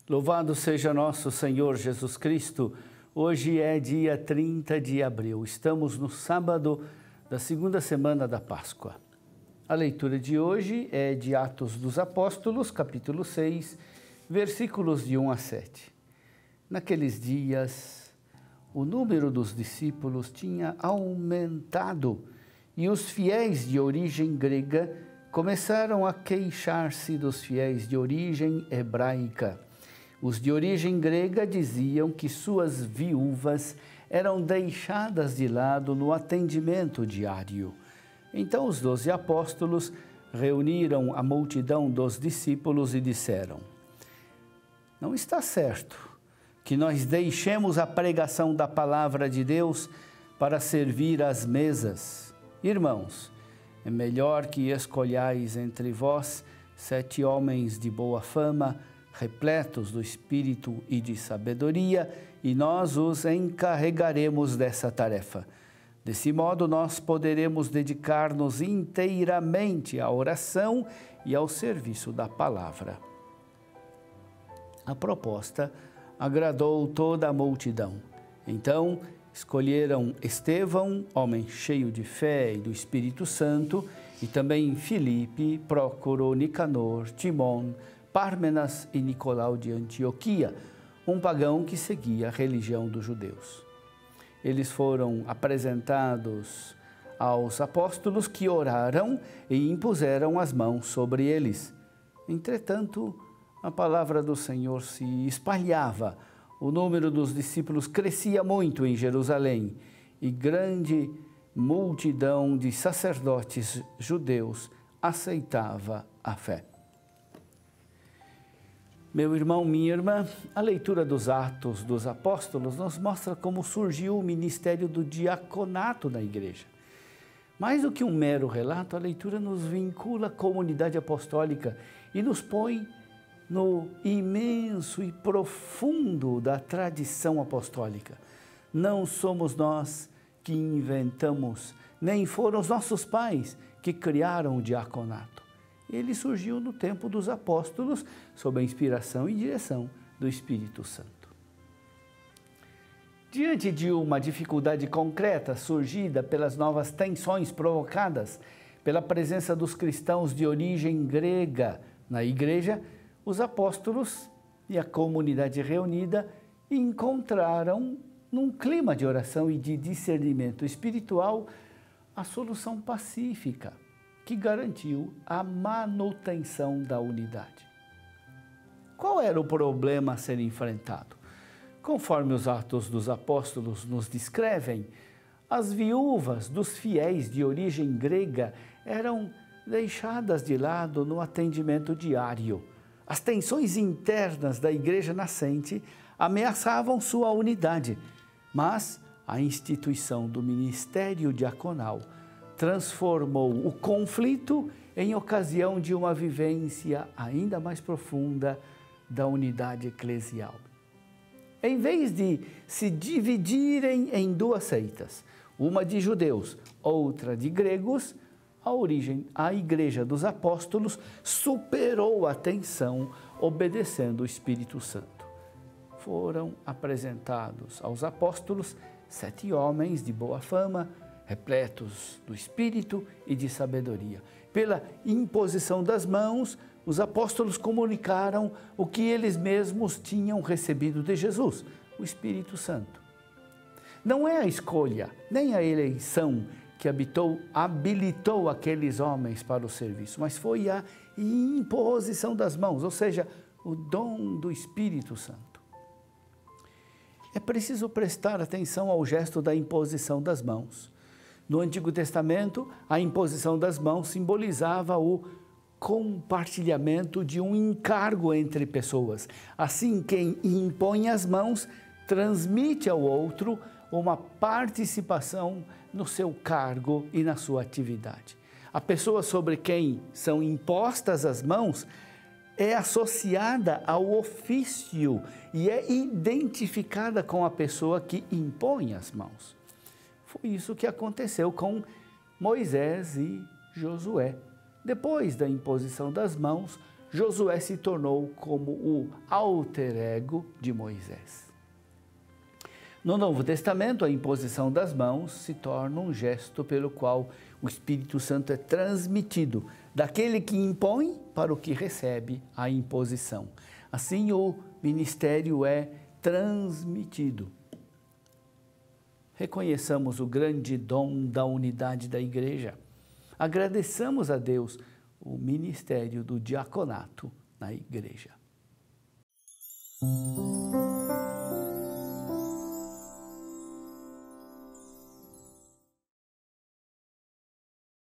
Louvado seja nosso Senhor Jesus Cristo. Hoje é dia 30 de abril. Estamos no sábado da segunda semana da Páscoa. A leitura de hoje é de Atos dos Apóstolos, capítulo 6, versículos de 1 a 7. Naqueles dias, o número dos discípulos tinha aumentado e os fiéis de origem grega começaram a queixar-se dos fiéis de origem hebraica. Os de origem grega diziam que suas viúvas eram deixadas de lado no atendimento diário. Então os 12 apóstolos reuniram a multidão dos discípulos e disseram: não está certo que nós deixemos a pregação da palavra de Deus para servir às mesas. Irmãos, é melhor que escolhais entre vós 7 homens de boa fama, repletos do Espírito e de sabedoria, e nós os encarregaremos dessa tarefa. Desse modo, nós poderemos dedicar-nos inteiramente à oração e ao serviço da palavra. A proposta agradou toda a multidão. Então, escolheram Estevão, homem cheio de fé e do Espírito Santo, e também Filipe, Prócoro, Nicanor, Timon, Pármenas e Nicolau de Antioquia, um pagão que seguia a religião dos judeus. Eles foram apresentados aos apóstolos, que oraram e impuseram as mãos sobre eles. Entretanto, a palavra do Senhor se espalhava, o número dos discípulos crescia muito em Jerusalém e grande multidão de sacerdotes judeus aceitava a fé. Meu irmão, minha irmã, a leitura dos Atos dos Apóstolos nos mostra como surgiu o ministério do diaconato na igreja. Mais do que um mero relato, a leitura nos vincula à comunidade apostólica e nos põe no imenso e profundo da tradição apostólica. Não somos nós que inventamos, nem foram os nossos pais que criaram o diaconato. Ele surgiu no tempo dos apóstolos, sob a inspiração e direção do Espírito Santo. Diante de uma dificuldade concreta surgida pelas novas tensões provocadas pela presença dos cristãos de origem grega na igreja, os apóstolos e a comunidade reunida encontraram, num clima de oração e de discernimento espiritual, a solução pacífica que garantiu a manutenção da unidade. Qual era o problema a ser enfrentado? Conforme os Atos dos Apóstolos nos descrevem, as viúvas dos fiéis de origem grega eram deixadas de lado no atendimento diário. As tensões internas da igreja nascente ameaçavam sua unidade, mas a instituição do ministério diaconal transformou o conflito em ocasião de uma vivência ainda mais profunda da unidade eclesial. Em vez de se dividirem em 2 seitas, uma de judeus, outra de gregos, a Igreja dos Apóstolos superou a tensão, obedecendo o Espírito Santo. Foram apresentados aos apóstolos 7 homens de boa fama, repletos do Espírito e de sabedoria. Pela imposição das mãos, os apóstolos comunicaram o que eles mesmos tinham recebido de Jesus, o Espírito Santo. Não é a escolha, nem a eleição que habilitou aqueles homens para o serviço, mas foi a imposição das mãos, ou seja, o dom do Espírito Santo. É preciso prestar atenção ao gesto da imposição das mãos. No Antigo Testamento, a imposição das mãos simbolizava o compartilhamento de um encargo entre pessoas. Assim, quem impõe as mãos transmite ao outro uma participação no seu cargo e na sua atividade. A pessoa sobre quem são impostas as mãos é associada ao ofício e é identificada com a pessoa que impõe as mãos. Foi isso que aconteceu com Moisés e Josué. Depois da imposição das mãos, Josué se tornou como o alter ego de Moisés. No Novo Testamento, a imposição das mãos se torna um gesto pelo qual o Espírito Santo é transmitido daquele que impõe para o que recebe a imposição. Assim, o ministério é transmitido. Reconheçamos o grande dom da unidade da igreja. Agradeçamos a Deus o ministério do diaconato na igreja.